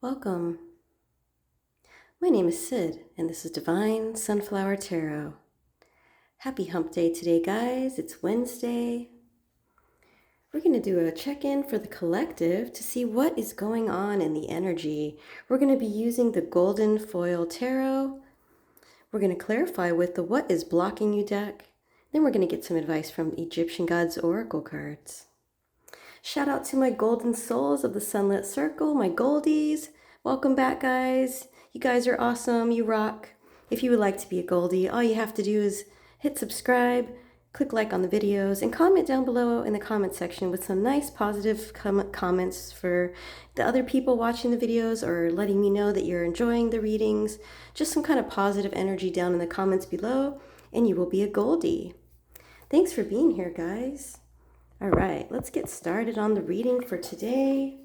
Welcome. My name is Sid, and this is Divine Sunflower Tarot. Happy hump day today, guys. It's Wednesday. We're going to do a check-in for the collective to see what is going on in the energy. We're going to be using the Golden Foil Tarot. We're going to clarify with the What is Blocking You deck. Then we're going to get some advice from Egyptian Gods Oracle cards. Shout out to my golden souls of the Sunlit Circle, my goldies. Welcome back, guys. You guys are awesome. You rock. If you would like to be a goldie, all you have to do is hit subscribe, click like on the videos, and comment down below in the comment section with some nice positive comments for the other people watching the videos or letting me know that you're enjoying the readings. Just some kind of positive energy down in the comments below, and you will be a goldie. Thanks for being here, guys. All right, let's get started on the reading for today.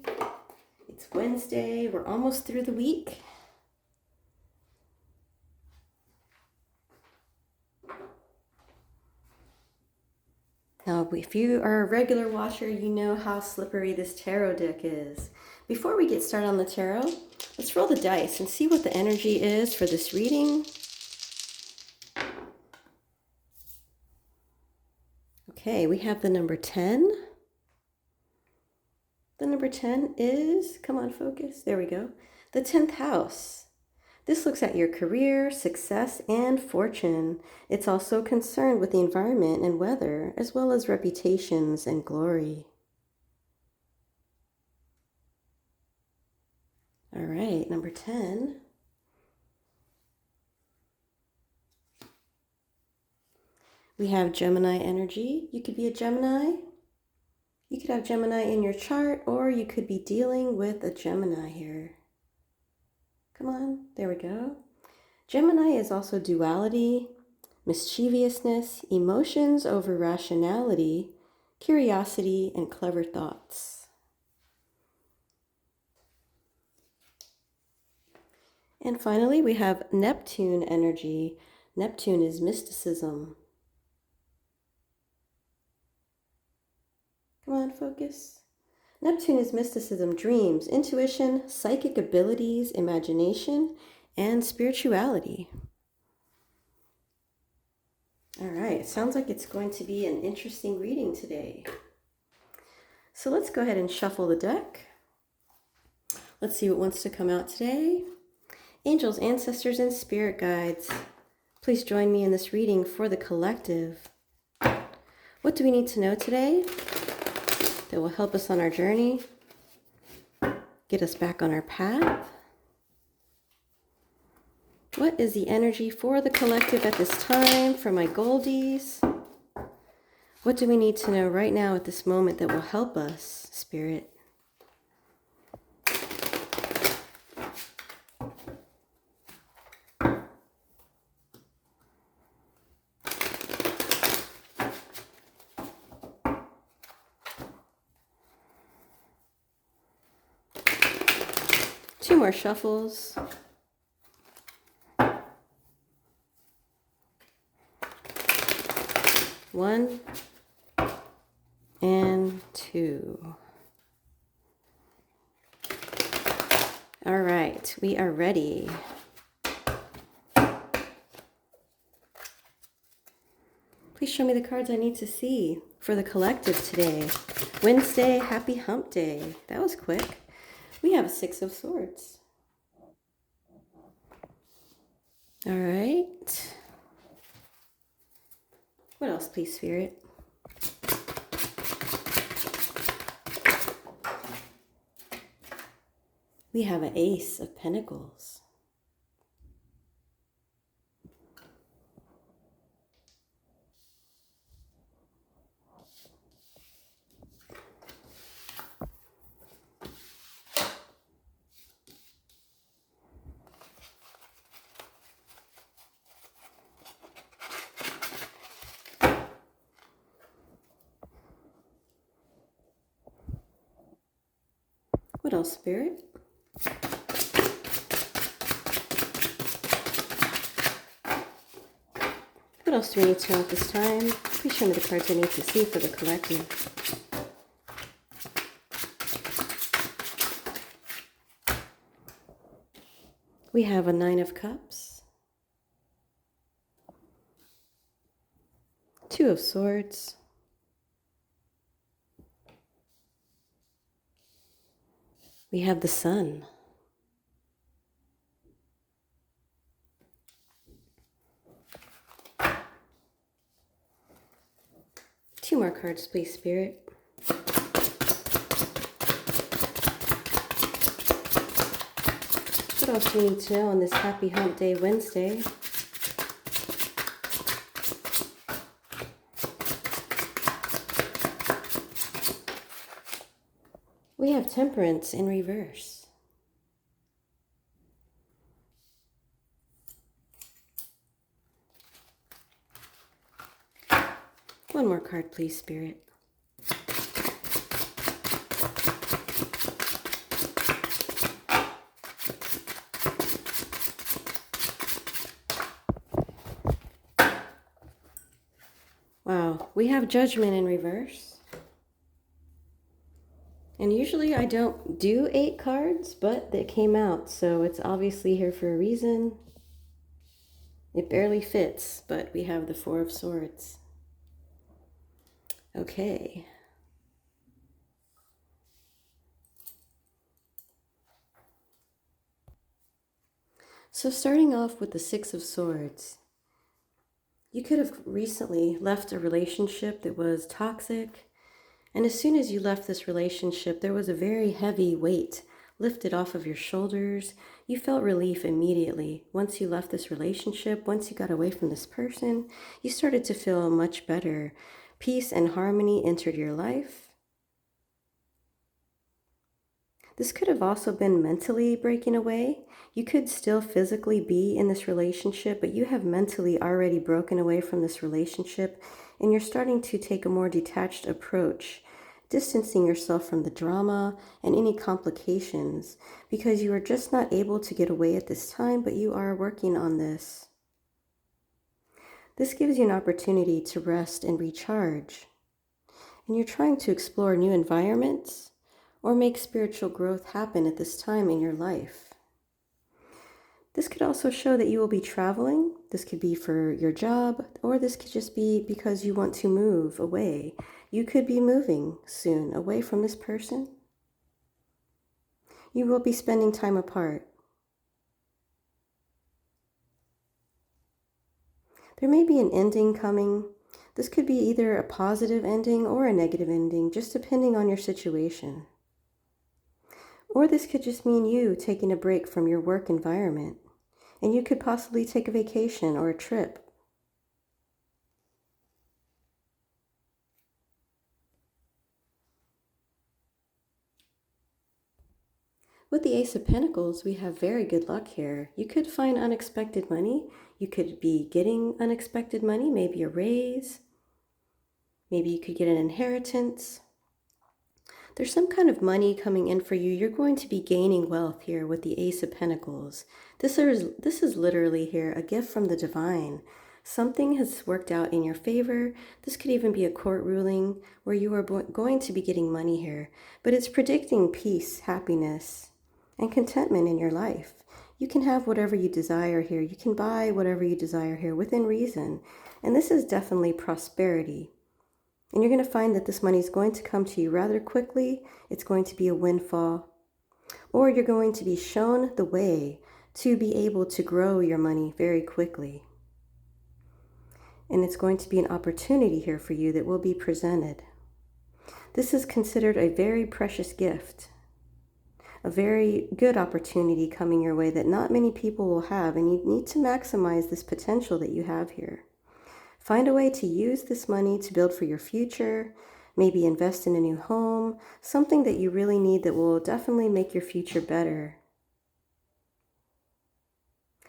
It's Wednesday. We're almost through the week. Now, if you are a regular watcher, you know how slippery this tarot deck is. Before we get started on the tarot, let's roll the dice and see what the energy is for this reading. Okay, we have the number 10. The number 10 is, come on, focus. There we go. The 10th house. This looks at your career, success, and fortune. It's also concerned with the environment and weather, as well as reputations and glory. All right, number 10. We have Gemini energy. You could be a Gemini. You could have Gemini in your chart, or you could be dealing with a Gemini here. Come on, there we go. Gemini is also duality, mischievousness, emotions over rationality, curiosity, and clever thoughts. And finally, we have Neptune energy. Neptune is mysticism. Come on, focus. Neptune is mysticism, dreams, intuition, psychic abilities, imagination, and spirituality. All right, it sounds like it's going to be an interesting reading today. So let's go ahead and shuffle the deck. Let's see what wants to come out today. Angels, ancestors, and spirit guides, please join me in this reading for the collective. What do we need to know today that will help us on our journey, get us back on our path? What is the energy for the collective at this time for my goldies? What do we need to know right now at this moment that will help us, Spirit? Two more shuffles. One and two. All right, we are ready. Please show me the cards I need to see for the collective today. Wednesday, happy hump day. That was quick. We have a 6 of Swords. All right. What else, please, Spirit? We have an Ace of Pentacles. What else, Spirit? What else do we need to know at this time? Please show me the cards I need to see for the collective. We have a Nine of Cups, Two of Swords, we have the Sun, two more cards, please, Spirit. What else do we need to know on this Happy Hump Day Wednesday? We have Temperance in reverse. One more card, please, Spirit. Wow, we have Judgment in reverse. And usually I don't do 8 cards, but they came out, so it's obviously here for a reason. It barely fits, but we have the Four of Swords. Okay. So starting off with the Six of Swords, you could have recently left a relationship that was toxic, and as soon as you left this relationship, there was a very heavy weight lifted off of your shoulders. You felt relief immediately. Once you left this relationship, once you got away from this person, you started to feel much better. Peace and harmony entered your life. This could have also been mentally breaking away. You could still physically be in this relationship, but you have mentally already broken away from this relationship, and you're starting to take a more detached approach, distancing yourself from the drama and any complications, because you are just not able to get away at this time, but you are working on this. This gives you an opportunity to rest and recharge, and you're trying to explore new environments or make spiritual growth happen at this time in your life. This could also show that you will be traveling. This could be for your job, or this could just be because you want to move away. You could be moving soon away from this person. You will be spending time apart. There may be an ending coming. This could be either a positive ending or a negative ending, just depending on your situation. Or this could just mean you taking a break from your work environment, and you could possibly take a vacation or a trip. With the Ace of Pentacles, we have very good luck here. You could find unexpected money. You could be getting unexpected money, maybe a raise. Maybe you could get an inheritance. There's some kind of money coming in for you. You're going to be gaining wealth here with the Ace of Pentacles. This is literally here a gift from the divine. Something has worked out in your favor. This could even be a court ruling where you are going to be getting money here. But it's predicting peace, happiness, and contentment in your life. You can have whatever you desire here. You can buy whatever you desire here within reason. And this is definitely prosperity. And you're going to find that this money is going to come to you rather quickly. It's going to be a windfall. Or you're going to be shown the way to be able to grow your money very quickly. And it's going to be an opportunity here for you that will be presented. This is considered a very precious gift. A very good opportunity coming your way that not many people will have. And you need to maximize this potential that you have here. Find a way to use this money to build for your future, maybe invest in a new home, something that you really need that will definitely make your future better.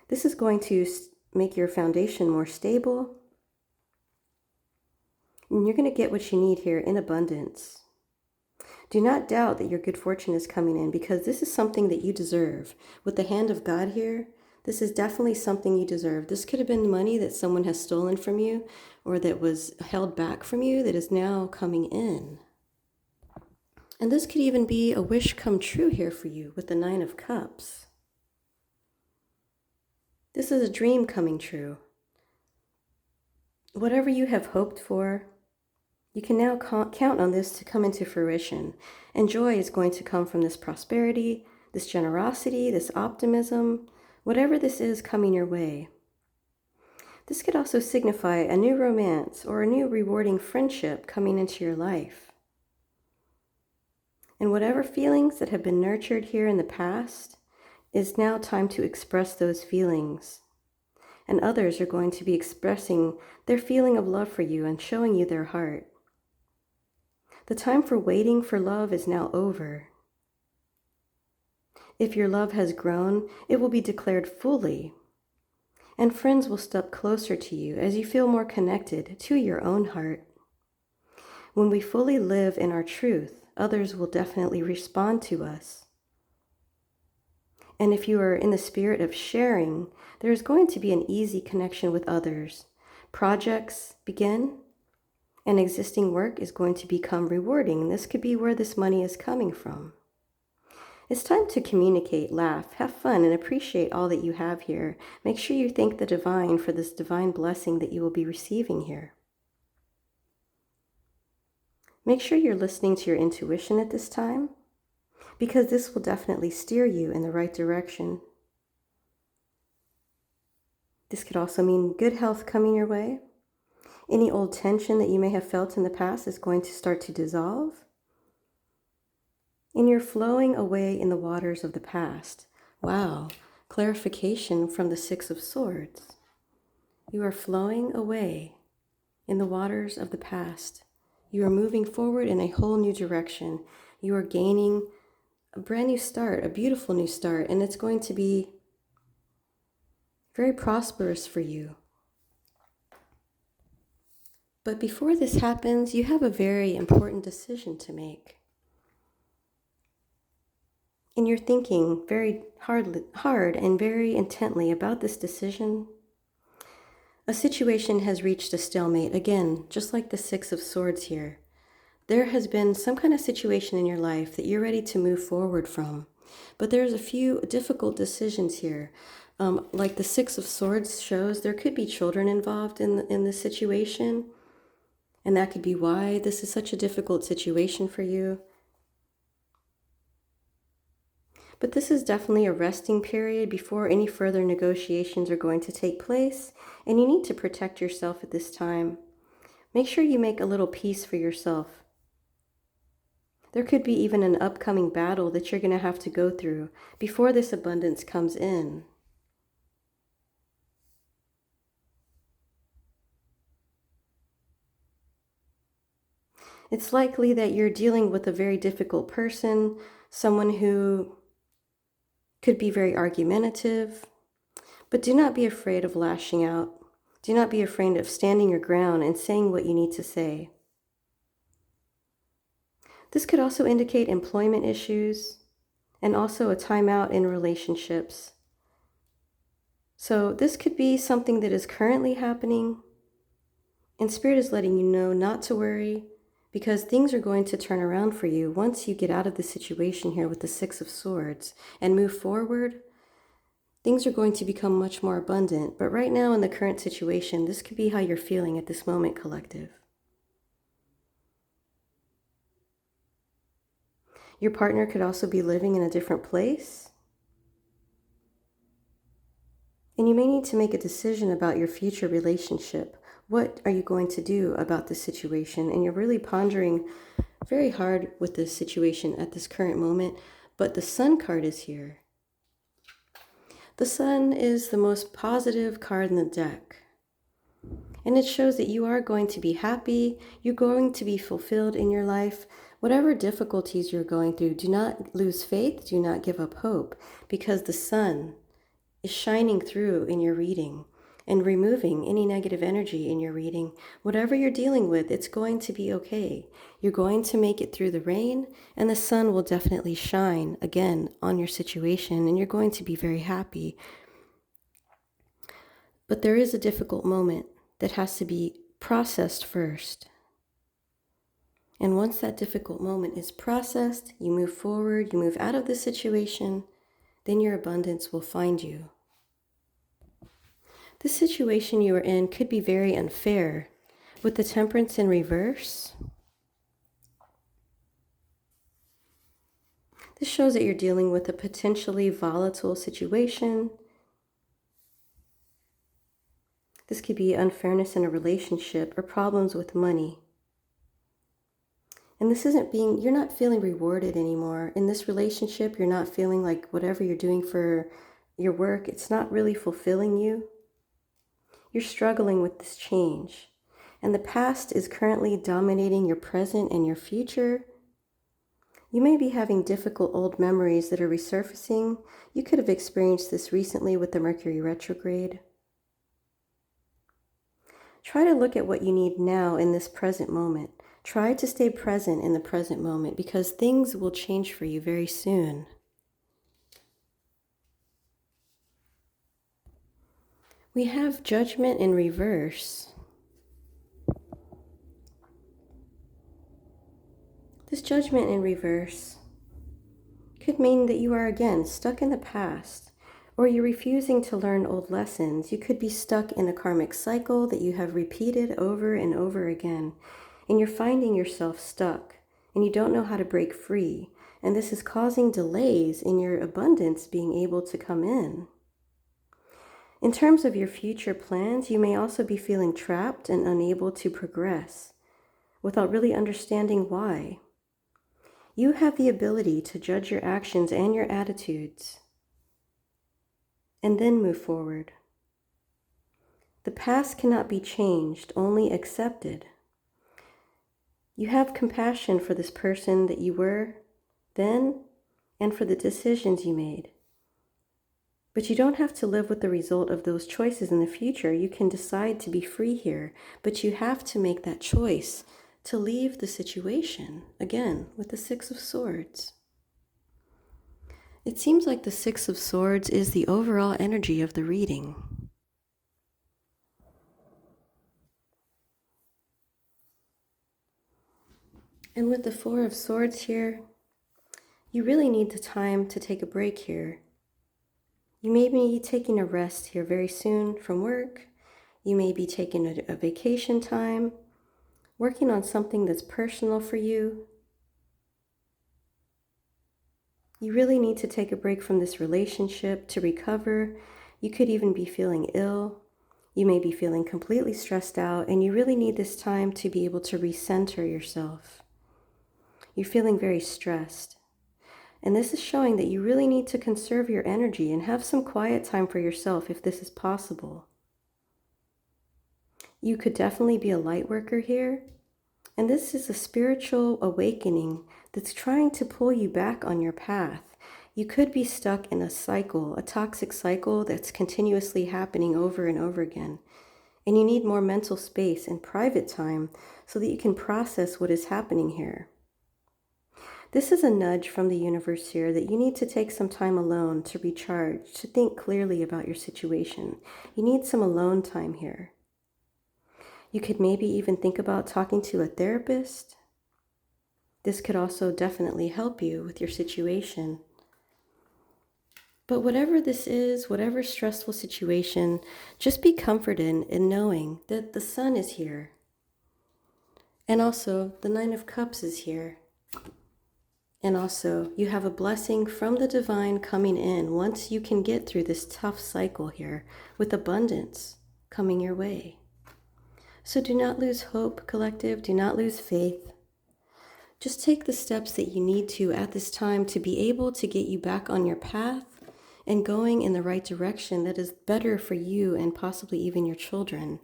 This is going to make your foundation more stable, and you're going to get what you need here in abundance. Do not doubt that your good fortune is coming in, because this is something that you deserve. With the hand of God here, this is definitely something you deserve. This could have been money that someone has stolen from you or that was held back from you that is now coming in. And this could even be a wish come true here for you with the Nine of Cups. This is a dream coming true. Whatever you have hoped for, you can now count on this to come into fruition. And joy is going to come from this prosperity, this generosity, this optimism, whatever this is coming your way. This could also signify a new romance or a new rewarding friendship coming into your life. And whatever feelings that have been nurtured here in the past, it's now time to express those feelings. And others are going to be expressing their feeling of love for you and showing you their heart. The time for waiting for love is now over. If your love has grown, it will be declared fully. And friends will step closer to you as you feel more connected to your own heart. When we fully live in our truth, others will definitely respond to us. And if you are in the spirit of sharing, there is going to be an easy connection with others. Projects begin, and existing work is going to become rewarding. And this could be where this money is coming from. It's time to communicate, laugh, have fun, and appreciate all that you have here. Make sure you thank the divine for this divine blessing that you will be receiving here. Make sure you're listening to your intuition at this time, because this will definitely steer you in the right direction. This could also mean good health coming your way. Any old tension that you may have felt in the past is going to start to dissolve. And you're flowing away in the waters of the past. Wow, clarification from the Six of Swords. You are flowing away in the waters of the past. You are moving forward in a whole new direction. You are gaining a brand new start, a beautiful new start, and it's going to be very prosperous for you. But before this happens, you have a very important decision to make. And you're thinking very hard and very intently about this decision. A situation has reached a stalemate. Again, just like the Six of Swords here. There has been some kind of situation in your life that you're ready to move forward from. But there's a few difficult decisions here. Like the Six of Swords shows, there could be children involved in the situation. And that could be why this is such a difficult situation for you. But this is definitely a resting period before any further negotiations are going to take place, and you need to protect yourself at this time. Make sure you make a little peace for yourself. There could be even an upcoming battle that you're going to have to go through before this abundance comes in. It's likely that you're dealing with a very difficult person, someone who could be very argumentative, but do not be afraid of lashing out. Do not be afraid of standing your ground and saying what you need to say. This could also indicate employment issues and also a timeout in relationships. So this could be something that is currently happening, and Spirit is letting you know not to worry, because things are going to turn around for you once you get out of the situation here with the Six of Swords and move forward. Things are going to become much more abundant, but right now in the current situation, this could be how you're feeling at this moment, collective. Your partner could also be living in a different place. And you may need to make a decision about your future relationship. What are you going to do about this situation? And you're really pondering very hard with this situation at this current moment. But the Sun card is here. The Sun is the most positive card in the deck. And it shows that you are going to be happy. You're going to be fulfilled in your life. Whatever difficulties you're going through, do not lose faith. Do not give up hope, because the Sun is shining through in your reading and removing any negative energy in your reading. Whatever you're dealing with, it's going to be okay. You're going to make it through the rain, and the sun will definitely shine again on your situation, and you're going to be very happy. But there is a difficult moment that has to be processed first. And once that difficult moment is processed, you move forward, you move out of the situation, then your abundance will find you. This situation you are in could be very unfair. With the Temperance in reverse, this shows that you're dealing with a potentially volatile situation. This could be unfairness in a relationship or problems with money. And this isn't you're not feeling rewarded anymore. In this relationship, you're not feeling like whatever you're doing for your work, it's not really fulfilling you. You're struggling with this change. And the past is currently dominating your present and your future. You may be having difficult old memories that are resurfacing. You could have experienced this recently with the Mercury retrograde. Try to look at what you need now in this present moment. Try to stay present in the present moment because things will change for you very soon. We have Judgment in reverse. This Judgment in reverse could mean that you are again stuck in the past, or you're refusing to learn old lessons. You could be stuck in a karmic cycle that you have repeated over and over again, and you're finding yourself stuck, and you don't know how to break free, and this is causing delays in your abundance being able to come in. In terms of your future plans, you may also be feeling trapped and unable to progress without really understanding why. You have the ability to judge your actions and your attitudes and then move forward. The past cannot be changed, only accepted. You have compassion for this person that you were then and for the decisions you made. But you don't have to live with the result of those choices in the future. You can decide to be free here, but you have to make that choice to leave the situation, again, with the Six of Swords. It seems like the Six of Swords is the overall energy of the reading. And with the Four of Swords here, you really need the time to take a break here. You may be taking a rest here very soon from work. You may be taking a vacation time, working on something that's personal for you. You really need to take a break from this relationship to recover. You could even be feeling ill. You may be feeling completely stressed out, and you really need this time to be able to recenter yourself. You're feeling very stressed. And this is showing that you really need to conserve your energy and have some quiet time for yourself if this is possible. You could definitely be a light worker here. And this is a spiritual awakening that's trying to pull you back on your path. You could be stuck in a cycle, a toxic cycle that's continuously happening over and over again. And you need more mental space and private time so that you can process what is happening here. This is a nudge from the universe here that you need to take some time alone to recharge, to think clearly about your situation. You need some alone time here. You could maybe even think about talking to a therapist. This could also definitely help you with your situation. But whatever this is, whatever stressful situation, just be comforted in knowing that the sun is here. And also the Nine of Cups is here. And also, you have a blessing from the divine coming in once you can get through this tough cycle here with abundance coming your way. So do not lose hope, collective. Do not lose faith. Just take the steps that you need to at this time to be able to get you back on your path and going in the right direction that is better for you and possibly even your children.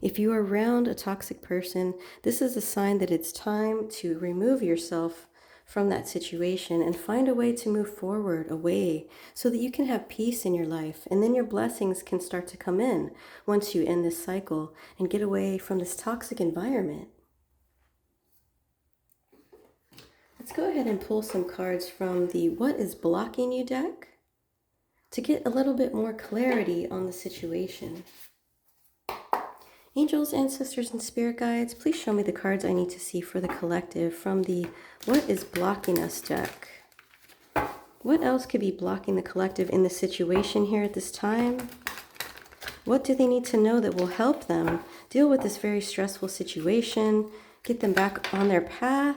If you are around a toxic person, this is a sign that it's time to remove yourself from that situation and find a way to move forward, away, so that you can have peace in your life. And then your blessings can start to come in once you end this cycle and get away from this toxic environment. Let's go ahead and pull some cards from the What is Blocking You deck to get a little bit more clarity on the situation. Angels, ancestors, and spirit guides, please show me the cards I need to see for the collective from the What is Blocking Us deck. What else could be blocking the collective in the situation here at this time? What do they need to know that will help them deal with this very stressful situation, get them back on their path,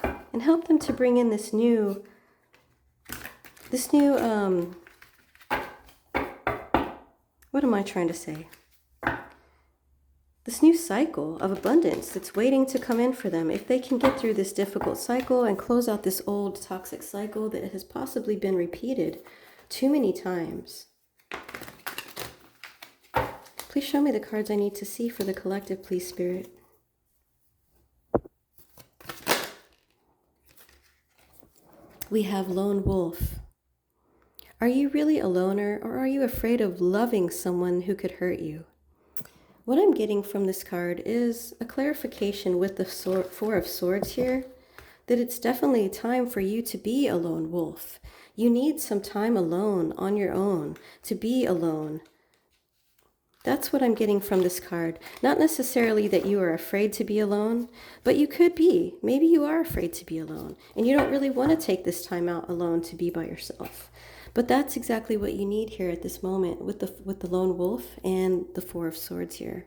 and help them to bring in this new, what am I trying to say? This new cycle of abundance that's waiting to come in for them. If they can get through this difficult cycle and close out this old toxic cycle that has possibly been repeated too many times. Please show me the cards I need to see for the collective, please, Spirit. We have Lone Wolf. Are you really a loner, or are you afraid of loving someone who could hurt you? What I'm getting from this card is a clarification with the Four of Swords here, that it's definitely time for you to be a lone wolf. You need some time alone on your own to be alone. That's what I'm getting from this card. Not necessarily that you are afraid to be alone, but you could be. Maybe you are afraid to be alone, and you don't really want to take this time out alone to be by yourself. But that's exactly what you need here at this moment with the lone wolf and the Four of Swords here.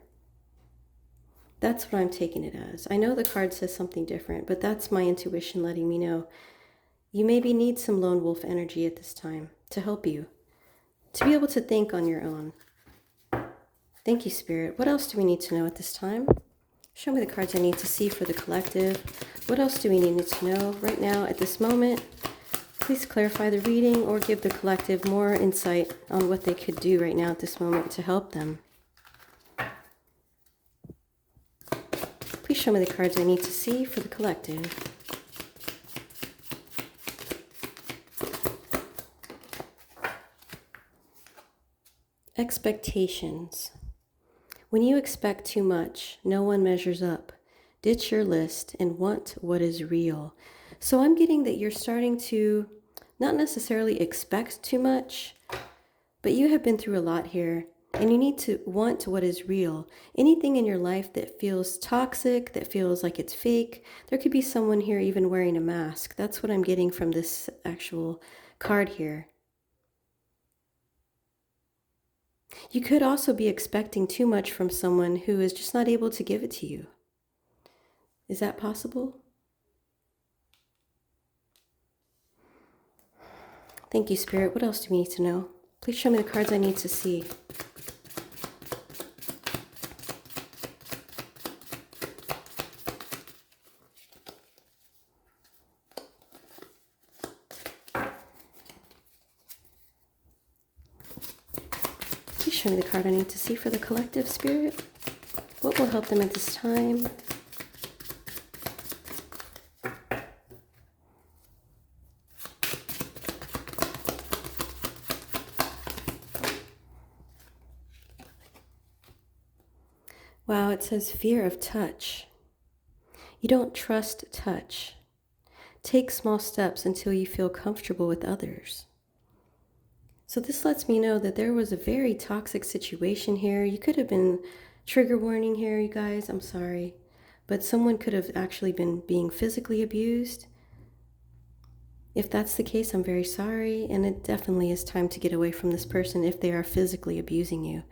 That's what I'm taking it as. I know the card says something different, but that's my intuition letting me know. You maybe need some lone wolf energy at this time to help you, to be able to think on your own. Thank you, Spirit. What else do we need to know at this time? Show me the cards I need to see for the collective. What else do we need to know right now at this moment? Please clarify the reading or give the collective more insight on what they could do right now at this moment to help them. Please show me the cards I need to see for the collective. Expectations. When you expect too much, no one measures up. Ditch your list and want what is real. So I'm getting that you're starting to not necessarily expect too much, but you have been through a lot here, and you need to want what is real. Anything in your life that feels toxic, that feels like it's fake, there could be someone here even wearing a mask. That's what I'm getting from this actual card here. You could also be expecting too much from someone who is just not able to give it to you. Is that possible? Thank you, Spirit. What else do we need to know? Please show me the cards I need to see. Please show me the card I need to see for the collective, Spirit. What will help them at this time? Wow, it says fear of touch. You don't trust touch. Take small steps until you feel comfortable with others. So this lets me know that there was a very toxic situation here. You could have been, trigger warning here, you guys, I'm sorry. But someone could have actually been being physically abused. If that's the case, I'm very sorry. And it definitely is time to get away from this person if they are physically abusing you.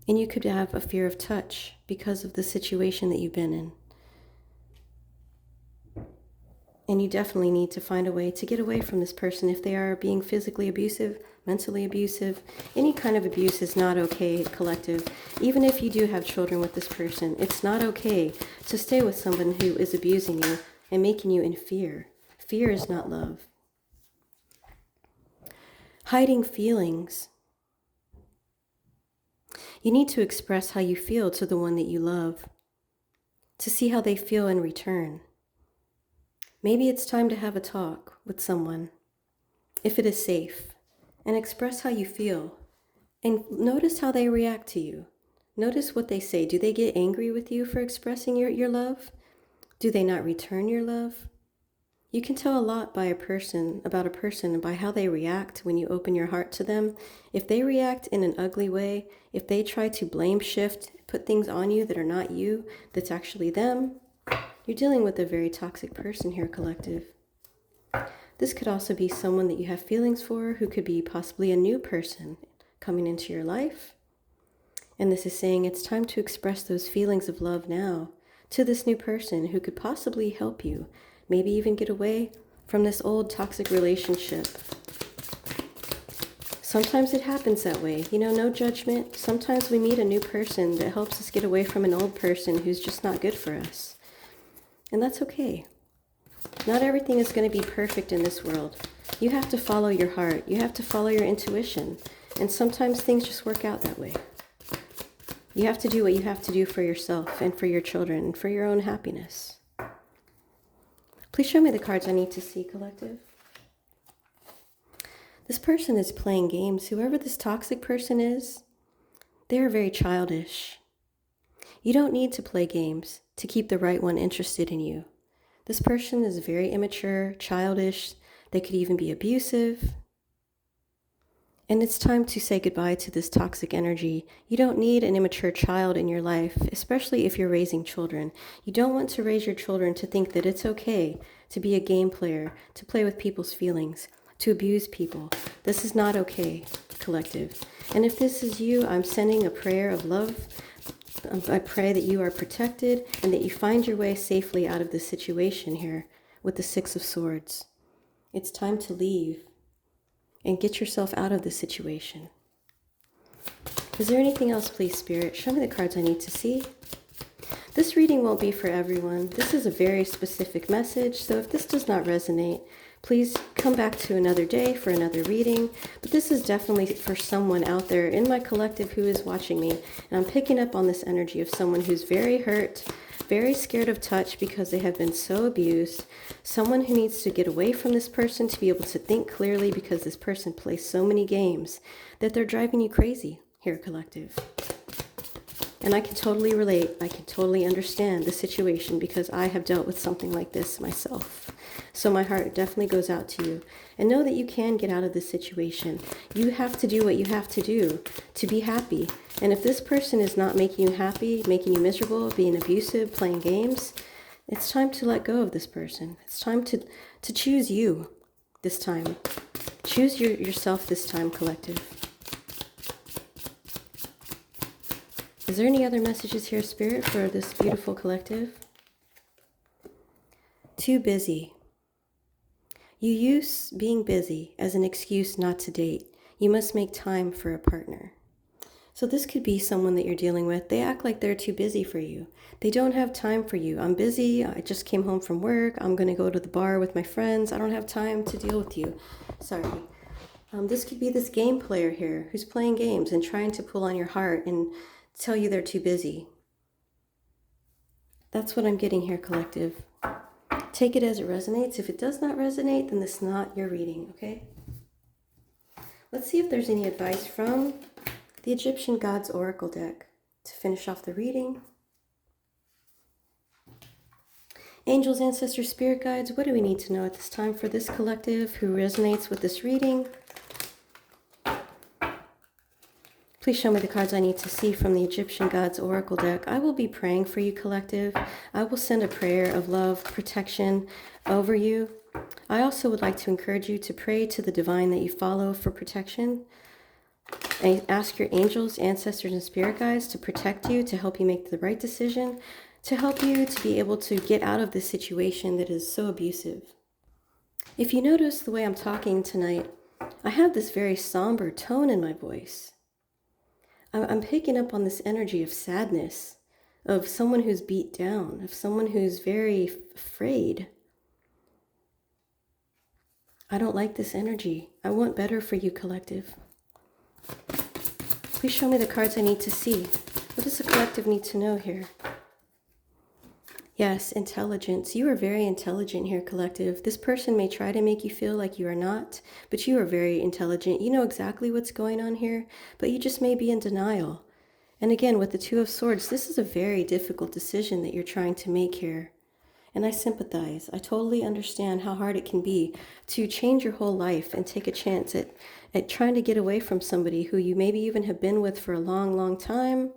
And you could have a fear of touch because of the situation that you've been in. And you definitely need to find a way to get away from this person if they are being physically abusive, mentally abusive. Any kind of abuse is not okay, collective. Even if you do have children with this person, it's not okay to stay with someone who is abusing you and making you in fear. Fear is not love. Hiding feelings. You need to express how you feel to the one that you love, to see how they feel in return. Maybe it's time to have a talk with someone, if it is safe, and express how you feel. And notice how they react to you. Notice what they say. Do they get angry with you for expressing your love? Do they not return your love? You can tell a lot by about a person by how they react when you open your heart to them. If they react in an ugly way, if they try to blame shift, put things on you that are not you, that's actually them, you're dealing with a very toxic person here, collective. This could also be someone that you have feelings for, who could be possibly a new person coming into your life. And this is saying it's time to express those feelings of love now to this new person who could possibly help you, maybe even get away from this old toxic relationship. Sometimes it happens that way, no judgment. Sometimes we meet a new person that helps us get away from an old person who's just not good for us. And that's okay. Not everything is going to be perfect in this world. You have to follow your heart. You have to follow your intuition. And sometimes things just work out that way. You have to do what you have to do for yourself and for your children and for your own happiness. Please show me the cards I need to see, collective. This person is playing games. Whoever this toxic person is, they are very childish. You don't need to play games to keep the right one interested in you. This person is very immature, childish. They could even be abusive. And it's time to say goodbye to this toxic energy. You don't need an immature child in your life, especially if you're raising children. You don't want to raise your children to think that it's okay to be a game player, to play with people's feelings, to abuse people. This is not okay, collective. And if this is you, I'm sending a prayer of love. I pray that you are protected and that you find your way safely out of this situation here with the Six of Swords. It's time to leave and get yourself out of this situation. Is there anything else, please, Spirit? Show me the cards I need to see. This reading won't be for everyone. This is a very specific message, so if this does not resonate, please come back to another day for another reading. But this is definitely for someone out there in my collective who is watching me. And I'm picking up on this energy of someone who's very hurt, very scared of touch because they have been so abused. Someone who needs to get away from this person to be able to think clearly because this person plays so many games that they're driving you crazy here, collective. And I can totally relate. I can totally understand the situation because I have dealt with something like this myself. So my heart definitely goes out to you. And know that you can get out of this situation. You have to do what you have to do to be happy. And if this person is not making you happy, making you miserable, being abusive, playing games, it's time to let go of this person. It's time to choose you this time. Choose yourself this time, collective. Is there any other messages here, Spirit, for this beautiful collective? Too busy. You use being busy as an excuse not to date. You must make time for a partner. So this could be someone that you're dealing with. They act like they're too busy for you. They don't have time for you. I'm busy. I just came home from work. I'm going to go to the bar with my friends. I don't have time to deal with you. Sorry. This could be this game player here who's playing games and trying to pull on your heart and tell you they're too busy. That's what I'm getting here, collective. Take it as it resonates. If it does not resonate, then this is not your reading, okay? Let's see if there's any advice from the Egyptian Gods Oracle deck to finish off the reading. Angels, ancestors, spirit guides, what do we need to know at this time for this collective who resonates with this reading? Please show me the cards I need to see from the Egyptian Gods Oracle deck. I will be praying for you, collective. I will send a prayer of love, protection over you. I also would like to encourage you to pray to the divine that you follow for protection. And ask your angels, ancestors, and spirit guides to protect you, to help you make the right decision, to help you to be able to get out of this situation that is so abusive. If you notice the way I'm talking tonight, I have this very somber tone in my voice. I'm picking up on this energy of sadness, of someone who's beat down, of someone who's very afraid. I don't like this energy. I want better for you, collective. Please show me the cards I need to see. What does the collective need to know here? Yes, intelligence. You are very intelligent here, collective. This person may try to make you feel like you are not, but you are very intelligent. You know exactly what's going on here, but you just may be in denial. And again, with the Two of Swords, this is a very difficult decision that you're trying to make here. And I sympathize. I totally understand how hard it can be to change your whole life and take a chance at trying to get away from somebody who you maybe even have been with for a long, long time.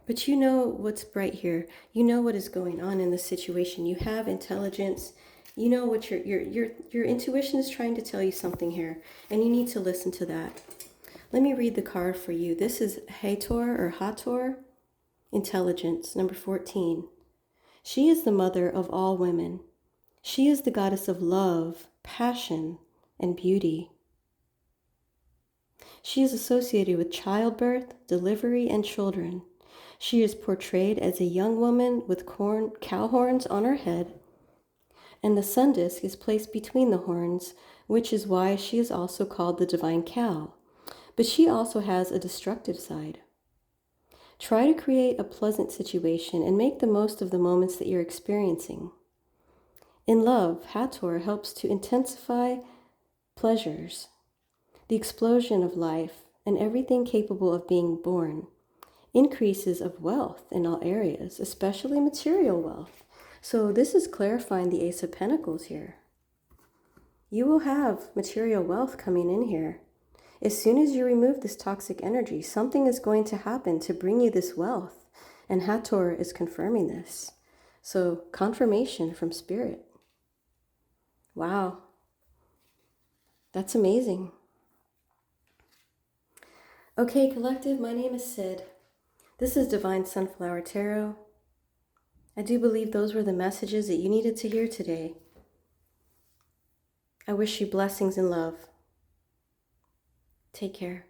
But you know what's right here. You know what is going on in this situation. You have intelligence. You know what your intuition is trying to tell you something here, and you need to listen to that. Let me read the card for you. This is Hathor or Hathor, intelligence, number 14. She is the mother of all women. She is the goddess of love, passion, and beauty. She is associated with childbirth, delivery, and children. She is portrayed as a young woman with cow horns on her head, and the sun disk is placed between the horns, which is why she is also called the divine cow. But she also has a destructive side. Try to create a pleasant situation and make the most of the moments that you're experiencing. In love, Hathor helps to intensify pleasures, the explosion of life, and everything capable of being born. Increases of wealth in all areas, especially material wealth. So this is clarifying the Ace of Pentacles here. You will have material wealth coming in here. As soon as you remove this toxic energy, something is going to happen to bring you this wealth. And Hathor is confirming this. So confirmation from Spirit. Wow. That's amazing. Okay, collective, my name is Sid. This is Divine Sunflower Tarot. I do believe those were the messages that you needed to hear today. I wish you blessings and love. Take care.